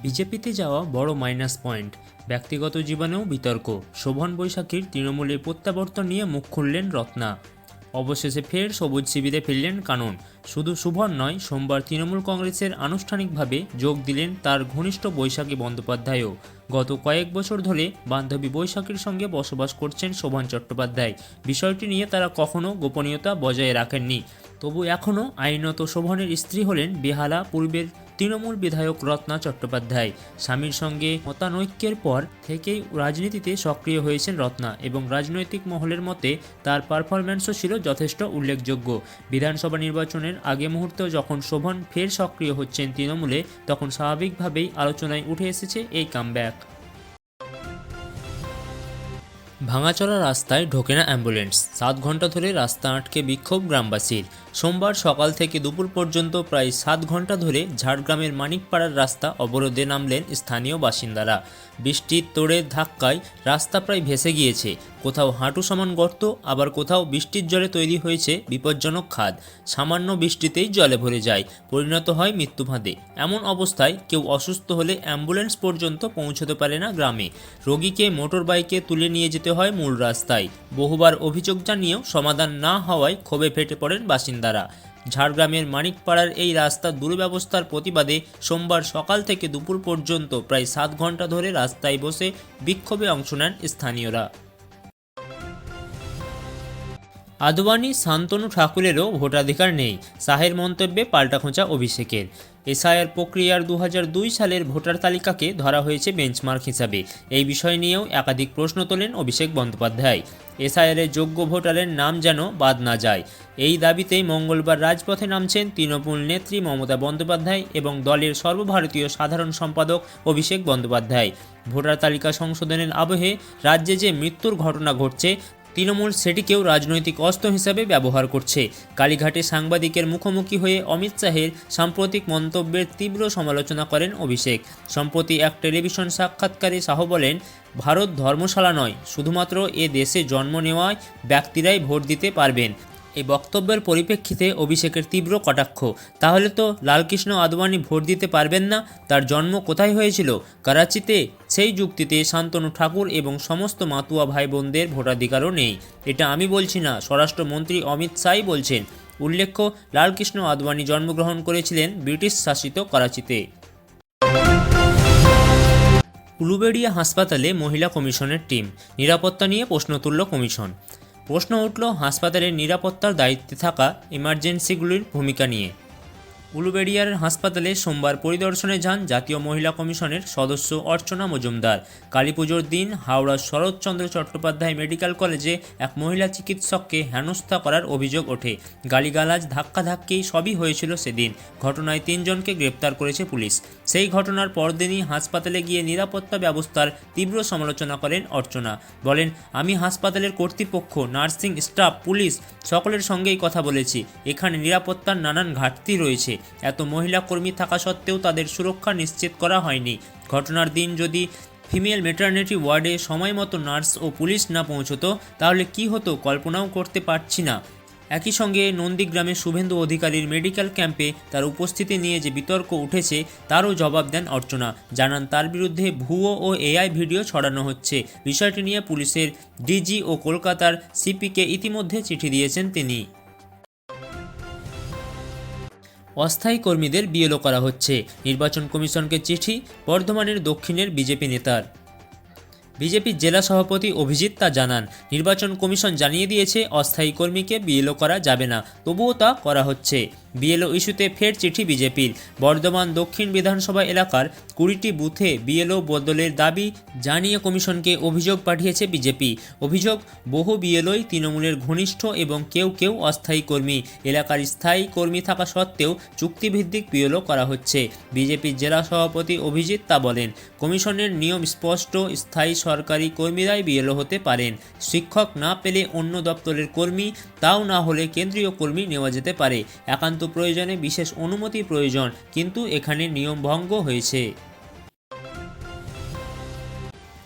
বিজেপিতে যাওয়া বড় মাইনাস পয়েন্ট, ব্যক্তিগত জীবনেও বিতর্ক। শোভন বৈশাখীর তৃণমূলে প্রত্যাবর্তন নিয়ে মুখ খুললেন রত্না। অবশেষে ফের সবুজ শিবিরে ফিরলেন কানন। শুধু শোভন নয়, সোমবার তৃণমূল কংগ্রেসের আনুষ্ঠানিকভাবে যোগ দিলেন তার ঘনিষ্ঠ বৈশাখী বন্দ্যোপাধ্যায়ও। গত কয়েক বছর ধরে বান্ধবী বৈশাখীর সঙ্গে বসবাস করছেন শোভন চট্টোপাধ্যায়। বিষয়টি নিয়ে তারা কখনো গোপনীয়তা বজায় রাখেননি। তবু এখনও আইনত শোভনের স্ত্রী হলেন বেহালা পূর্বের তৃণমূল বিধায়ক রত্না চট্টোপাধ্যায়। স্বামীর সঙ্গে মতানৈক্যের পর থেকেই রাজনীতিতে সক্রিয় হয়েছেন রত্না, এবং রাজনৈতিক মহলের মতে তার পারফরম্যান্সও ছিল যথেষ্ট উল্লেখযোগ্য। বিধানসভা নির্বাচনের আগে মুহূর্তে যখন শোভন ফের সক্রিয় হচ্ছেন তৃণমূলে, তখন স্বাভাবিকভাবেই আলোচনায় উঠে এসেছে এই কামব্যাক। ভাঙাচোরা রাস্তায় ঢোকে না অ্যাম্বুলেন্স, 7 ঘন্টা ধরে রাস্তা আটকে বিক্ষোভ গ্রামবাসীর। সোমবার সকাল থেকে দুপুর পর্যন্ত প্রায় 7 ঘন্টা ধরে ঝাড়গ্রামের মানিকপাড়ার রাস্তা অবরোধে নামলেন স্থানীয় বাসিন্দারা। বৃষ্টির তোড়ের ধাক্কায় রাস্তা প্রায় ভেসে গিয়েছে। কোথাও হাঁটু সমান গর্ত, আবার কোথাও বৃষ্টির জলে তৈরি হয়েছে বিপজ্জনক খাদ। সামান্য বৃষ্টিতেই জলে ভরে যায়, পরিণত হয় মৃত্যু ফাঁদে। এমন অবস্থায় কেউ অসুস্থ হলে অ্যাম্বুলেন্স পর্যন্ত পৌঁছতে পারে না গ্রামে। রোগীকে মোটর বাইকে তুলে নিয়ে যেতে হয় মূল রাস্তায়। বহুবার অভিযোগ জানিয়েও সমাধান না হওয়ায় ক্ষোভে ফেটে পড়েন বাসিন্দারা। ঝাড়গ্রামের মানিকপাড়ার এই রাস্তার দুর্ব্যবস্থার প্রতিবাদে সোমবার সকাল থেকে দুপুর পর্যন্ত প্রায় 7 ঘন্টা ধরে রাস্তায় বসে বিক্ষোভে অংশ নেন স্থানীয়রা। আদবানি শান্তনু ঠাকুরেরও ভোটাধিকার নেই, শাহের মন্তব্যে পাল্টা খোঁচা অভিষেকের। এসআইআর প্রক্রিয়ার 2002 সালের ভোটার তালিকাকে ধরা হয়েছে বেঞ্চমার্ক হিসাবে। এই বিষয় নিয়েও একাধিক প্রশ্ন তোলেন অভিষেক বন্দ্যোপাধ্যায়। এসআইআরের যোগ্য ভোটারের নাম যেন বাদ না যায়, এই দাবিতেই মঙ্গলবার রাজপথে নামছেন তৃণমূল নেত্রী মমতা বন্দ্যোপাধ্যায় এবং দলের সর্বভারতীয় সাধারণ সম্পাদক অভিষেক বন্দ্যোপাধ্যায়। ভোটার তালিকা সংশোধনের আবহে রাজ্যে যে মৃত্যুর ঘটনা ঘটছে, তৃণমূল সেটিকেও রাজনৈতিক অস্ত্র হিসাবে ব্যবহার করছে। কালীঘাটে সাংবাদিকের মুখোমুখি হয়ে অমিত শাহের সাম্প্রতিক মন্তব্যের তীব্র সমালোচনা করেন অভিষেক। সম্প্রতি এক টেলিভিশন সাক্ষাৎকারে শাহ বলেন, ভারত ধর্মশালা নয়, শুধুমাত্র এ দেশে জন্ম নেওয়ায় ব্যক্তিরাই ভোট দিতে পারবেন। এই বক্তব্যের পরিপ্রেক্ষিতে অভিষেকের তীব্র কটাক্ষ, তাহলে তো লালকৃষ্ণ আদবানি ভোট দিতে পারবেন না? তার জন্ম কোথায় হয়েছিল? করাচিতে। সেই যুক্তিতে শান্তনু ঠাকুর এবং সমস্ত মাতুয়া ভাই বোনদের ভোটাধিকারও নেই। এটা আমি বলছি না, স্বরাষ্ট্রমন্ত্রী অমিত শাহই বলছেন। উল্লেখ্য, লালকৃষ্ণ আদবানি জন্মগ্রহণ করেছিলেন ব্রিটিশ শাসিত করাচিতে। উলুবেড়িয়া হাসপাতালে মহিলা কমিশনের টিম, নিরাপত্তা নিয়ে প্রশ্ন তুলল কমিশন। প্রশ্ন উঠল হাসপাতালের নিরাপত্তার দায়িত্বে থাকা ইমার্জেন্সিগুলির ভূমিকা নিয়ে। উলুবেড়িয়ার হাসপাতালে সোমবার পরিদর্শনে যান জাতীয় মহিলা কমিশনের সদস্য অর্চনা মজুমদার। কালীপুজোর দিন হাওড়ার শরৎচন্দ্র চট্টোপাধ্যায় মেডিকেল কলেজে এক মহিলা চিকিৎসককে হেনস্থা করার অভিযোগ ওঠে। গালিগালাজ, ধাক্কাধাক্কি সবই হয়েছিল সেদিন। ঘটনায় 3 জনকে গ্রেপ্তার করেছে পুলিশ। সেই ঘটনার পরদিনই হাসপাতালে গিয়ে নিরাপত্তা ব্যবস্থার তীব্র সমালোচনা করেন অর্চনা। বলেন, আমি হাসপাতালের কর্তৃপক্ষ, নার্সিং স্টাফ, পুলিশ সকলের সঙ্গেই কথা বলেছি। এখানে নিরাপত্তার নানান ঘাটতি রয়েছে। এত মহিলা কর্মী থাকা সত্ত্বেও তাদের সুরক্ষা নিশ্চিত করা হয়নি। ঘটনার দিন যদি ফিমেল ম্যাটারনিটি ওয়ার্ডে সময় মতো নার্স ও পুলিশ না পৌঁছতো, তাহলে কি হতো কল্পনাও করতে পারছি না। একই সঙ্গে নন্দীগ্রামে শুভেন্দু অধিকারীর মেডিকেল ক্যাম্পে তার উপস্থিতি নিয়ে যে বিতর্ক উঠেছে, তারও জবাব দেন অর্চনা। জানান, তার বিরুদ্ধে ভুয়ো ও এআই ভিডিও ছড়ানো হচ্ছে। বিষয়টি নিয়ে পুলিশের ডিজি ও কলকাতার সিপিকে ইতিমধ্যে চিঠি দিয়েছেন তিনি। অস্থায়ী কর্মীদের বিএলও করা হচ্ছে, নির্বাচন কমিশনকে চিঠি বর্ধমানের দক্ষিণের বিজেপি নেতার। বিজেপির জেলা সভাপতি অভিজিৎ তা জানান। নির্বাচন কমিশন জানিয়ে দিয়েছে অস্থায়ী কর্মীকে বিএলও করা যাবে না, তবুও তা করা হচ্ছে। বিএলও ইস্যুতে ফের চিঠি বিজেপির। বর্ধমান দক্ষিণ বিধানসভা এলাকার 20টি বুথে বিএলও বদলের দাবি জানিয়ে কমিশনকে অভিযোগ পাঠিয়েছে বিজেপি। অভিযোগ, বহু বিএলওই তৃণমূলের ঘনিষ্ঠ এবং কেউ কেউ অস্থায়ী কর্মী। এলাকার স্থায়ী কর্মী থাকা সত্ত্বেও চুক্তিভিত্তিক বিএলও করা হচ্ছে। বিজেপির জেলা সভাপতি অভিজিৎ তা বলেন। কমিশনের নিয়ম স্পষ্ট, স্থায়ী সরকারি কর্মীরাই বিএলও হতে পারেন। শিক্ষক না পেলে অন্য দপ্তরের কর্মী, তাও না হলে কেন্দ্রীয় কর্মী নেওয়া যেতে পারে। একান্ত প্রয়োজনে বিশেষ অনুমতি প্রয়োজন, কিন্তু এখানে নিয়ম ভঙ্গ হয়েছে।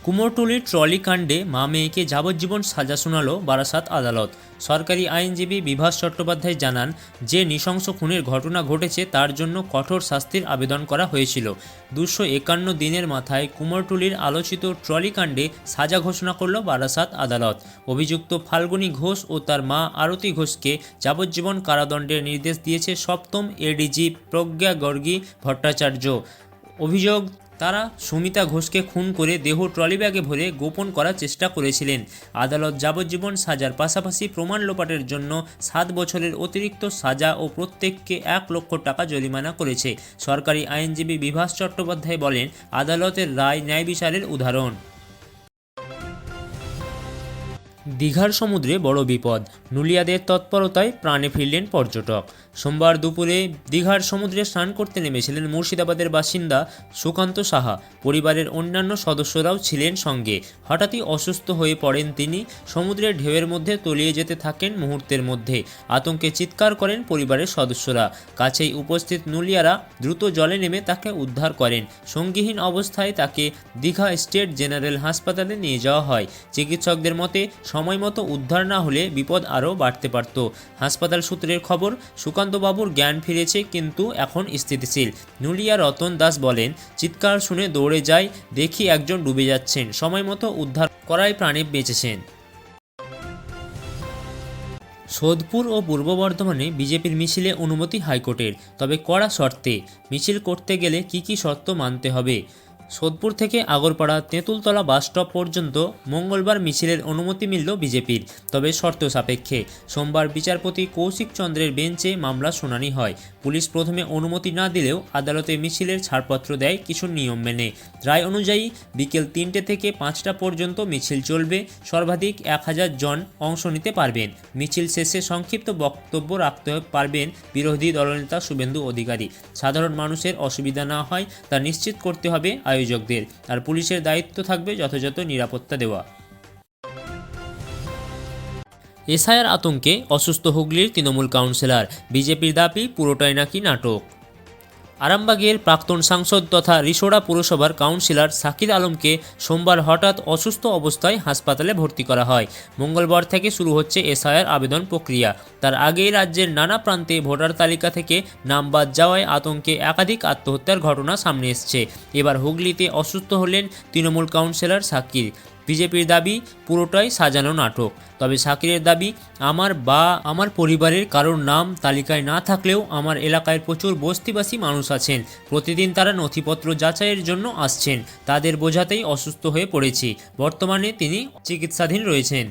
কুমোরটুলির ট্রলি কাণ্ডে মা মেয়েকে যাবজ্জীবন সাজা শোনালো বারাসাত আদালত। সরকারি আইনজীবী বিভাস চট্টোপাধ্যায় জানান, যে নৃশংস খুনের ঘটনা ঘটেছে তার জন্য কঠোর শাস্তির আবেদন করা হয়েছিল। 251 দিনের মাথায় কুমোরটুলির আলোচিত ট্রলি কাণ্ডে সাজা ঘোষণা করল বারাসাত আদালত। অভিযুক্ত ফাল্গুনী ঘোষ ও তার মা আরতি ঘোষকে যাবজ্জীবন কারাদণ্ডের নির্দেশ দিয়েছে সপ্তম এডিজি প্রজ্ঞা গর্গী ভট্টাচার্য। অভিযোগ, তারা সুমিতা ঘোষকে খুন করে দেহ ট্রলি ব্যাগে ভরে গোপন করার চেষ্টা করেছিলেন। আদালত যাবজ্জীবন সাজার পাশাপাশি প্রমাণ লোপাটের জন্য 7 বছরের অতিরিক্ত সাজা ও প্রত্যেককে 1 লক্ষ টাকা জরিমানা করেছে। সরকারি আইনজীবী বিভাস চট্টোপাধ্যায় বলেন, আদালতের রায় ন্যায় বিচারের উদাহরণ। দীঘার সমুদ্রে বড় বিপদ, নুলিয়াদের তৎপরতায় প্রাণে ফিরলেন পর্যটক। সোমবার দুপুরে দীঘার সমুদ্রে স্নান করতে নেমেছিলেন মুর্শিদাবাদের বাসিন্দা সুকান্ত সাহা। পরিবারের অন্যান্য সদস্যরাও ছিলেন সঙ্গে। হঠাৎই অসুস্থ হয়ে পড়েন তিনি। সমুদ্রের ঢেউয়ের মধ্যে তলিয়ে যেতে থাকেন মুহূর্তের মধ্যে। আতঙ্কে চিৎকার করেন পরিবারের সদস্যরা। কাছেই উপস্থিত নুলিয়ারা দ্রুত জলে নেমে তাকে উদ্ধার করেন। সঙ্গীহীন অবস্থায় তাকে দীঘা স্টেট জেনারেল হাসপাতালে নিয়ে যাওয়া হয়। চিকিৎসকদের মতে সময়মতো উদ্ধার না হলে বিপদ আরও বাড়তে পারত। হাসপাতাল সূত্রের খবর, সুকান্তবাবুর জ্ঞান ফিরেছে কিন্তু এখন স্থিতিশীল। নুলিয়া রতন দাস বলেন, চিৎকার শুনে দৌড়ে যাই, দেখি একজন ডুবে যাচ্ছেন। সময়মতো উদ্ধার করায় প্রাণে বেঁচেছেন। সোদপুর ও পূর্ব বর্ধমানে বিজেপির মিছিলে অনুমতি হাইকোর্টের, তবে কড়া শর্তে। মিছিল করতে গেলে কি শর্ত মানতে হবে? সোদপুর থেকে আগরপাড়া তেঁতুলতলা বাসস্টপ পর্যন্ত মঙ্গলবার মিছিলের অনুমতি মিলল বিজেপির, তবে শর্ত সাপেক্ষে। সোমবার বিচারপতি কৌশিক চন্দ্রের বেঞ্চে মামলা শুনানি হয়। পুলিশ প্রথমে অনুমতি না দিলেও আদালতে মিছিলের ছাড়পত্র দেয় কিছু নিয়ম মেনে। রায় অনুযায়ী বিকেল 3টে থেকে 5টা পর্যন্ত মিছিল চলবে। সর্বাধিক 1000 জন অংশ নিতে পারবেন। মিছিল শেষে সংক্ষিপ্ত বক্তব্য রাখতে পারবেন বিরোধী দলনেতা শুভেন্দু অধিকারী। সাধারণ মানুষের অসুবিধা না হয় তা নিশ্চিত করতে হবে আয়োজকদের, আর পুলিশের দায়িত্ব থাকবে যথাযথ নিরাপত্তা দেওয়া। এসআইআর আতঙ্কে অসুস্থ হুগলির তৃণমূল কাউন্সিলর, বিজেপির দাবি পুরোটাই নাকি নাটক। আরামবাগের প্রাক্তন সাংসদ তথা রিষড়া পুরসভার কাউন্সিলর শাকির আলমকে সোমবার হঠাৎ অসুস্থ অবস্থায় হাসপাতালে ভর্তি করা হয়। মঙ্গলবার থেকে শুরু হচ্ছে এসআইআর আবেদন প্রক্রিয়া। তার আগেই রাজ্যের নানা প্রান্তে ভোটার তালিকা থেকে নাম বাদ যাওয়ায় আতঙ্কে একাধিক আত্মহত্যার ঘটনা সামনে এসছে। এবার হুগলিতে অসুস্থ হলেন তৃণমূল কাউন্সিলর শাকির। বিজেপির দাবি পুরোটাই সাজানো নাটক। তবে শাকিরের দাবি, আমার পরিবারের কারোর নাম তালিকায় না থাকলেও আমার এলাকায় প্রচুর বস্তিবাসী মানুষ আছেন। প্রতিদিন তারা নথিপত্র যাচাইয়ের জন্য আসছেন। তাদের বোঝাতেই অসুস্থ হয়ে পড়েছি। বর্তমানে তিনি চিকিৎসাধীন রয়েছেন।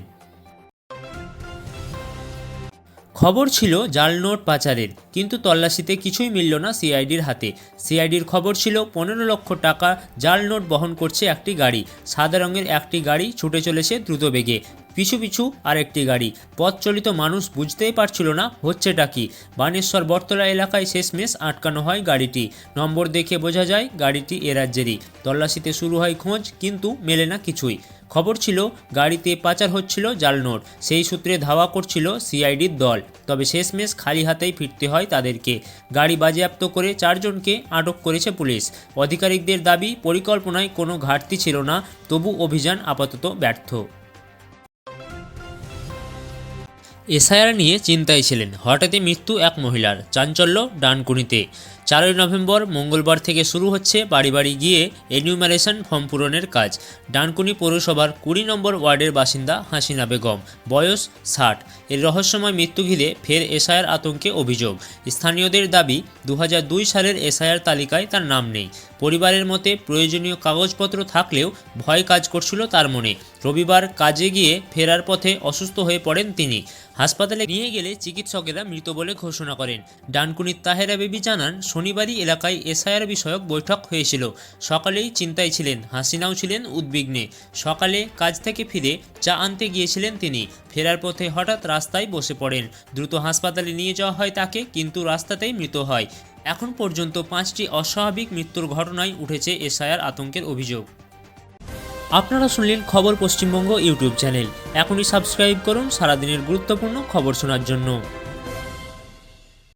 খবর ছিল জাল নোট পাচারের, কিন্তু তল্লাশিতে কিছুই মিলল না সিআইডির হাতে। সিআইডির খবর ছিল 15 লক্ষ টাকা জাল নোট বহন করছে একটি গাড়ি। সাদা রঙের একটি গাড়ি ছুটে চলেছে দ্রুত বেগে, পিছু আরেকটি গাড়ি। পথ চলিত মানুষ বুঝতেই পারছিল না হচ্ছেটা কি। বানেশ্বর বটতলা এলাকায় শেষমেশ আটকানো হয় গাড়িটি। নম্বর দেখে বোঝা যায় গাড়িটি এ রাজ্যেরই। তল্লাশিতে শুরু হয় খোঁজ, কিন্তু মেলে না কিছুই। খবর ছিল গাড়িতে পাচার হচ্ছিল জাল নোট। সেই সূত্রে ধাওয়া করছিল সিআইডির দল। তবে শেষমেশ খালি হাতেই ফিরতে হয় তাদেরকে। গাড়ি বাজেয়াপ্ত করে 4 জনকে আটক করেছে পুলিশ। আধিকারিকদের দাবি, পরিকল্পনায় কোনো ঘাটতি ছিল না, তবু অভিযান আপাতত ব্যর্থ। এসআইআর নিয়ে চিন্তায় ছিলেন, হঠাৎই মৃত্যু এক মহিলার। চাঞ্চল্য ডানকুনিতে। 4 নভেম্বর মঙ্গলবার থেকে শুরু হচ্ছে বাড়ি বাড়ি গিয়ে এনিউমারেশন ফর্ম পূরণের কাজ। ডানকুনি পৌরসভার 20 নম্বর ওয়ার্ডের বাসিন্দা হাসিনা বেগম, বয়স 60। এর রহস্যময় মৃত্যু ঘিরে ফের এসআইআর আতঙ্কে অভিযোগ। স্থানীয়দের দাবি, 2002 সালের এসআইআর তালিকায় তার নাম নেই। পরিবারের মতে প্রয়োজনীয় কাগজপত্র থাকলেও ভয় কাজ করছিল তার মনে। রবিবার কাজে গিয়ে ফেরার পথে অসুস্থ হয়ে পড়েন তিনি। হাসপাতালে নিয়ে গেলে চিকিৎসকেরা মৃত বলে ঘোষণা করেন। ডানকুনির তাহেরা বেবি জানান, শনিবারই এলাকায় এসআইআর বিষয়ক বৈঠক হয়েছিল। সকালেই চিন্তায় ছিলেন, হাসিনাও ছিলেন উদ্বিগ্নে। সকালে কাজ থেকে ফিরে চা আনতে গিয়েছিলেন তিনি। ফেরার পথে হঠাৎ রাস্তায় বসে পড়েন। দ্রুত হাসপাতালে নিয়ে যাওয়া হয় তাকে, কিন্তু রাস্তাতেই মৃত হয়। এখন পর্যন্ত 5টি অস্বাভাবিক মৃত্যুর ঘটনায় উঠেছে এসআইআর আতঙ্কের অভিযোগ। আপনারা শুনলেন খবর পশ্চিমবঙ্গ ইউটিউব চ্যানেল। এখনই সাবস্ক্রাইব করুন সারাদিনের গুরুত্বপূর্ণ খবর শোনার জন্য।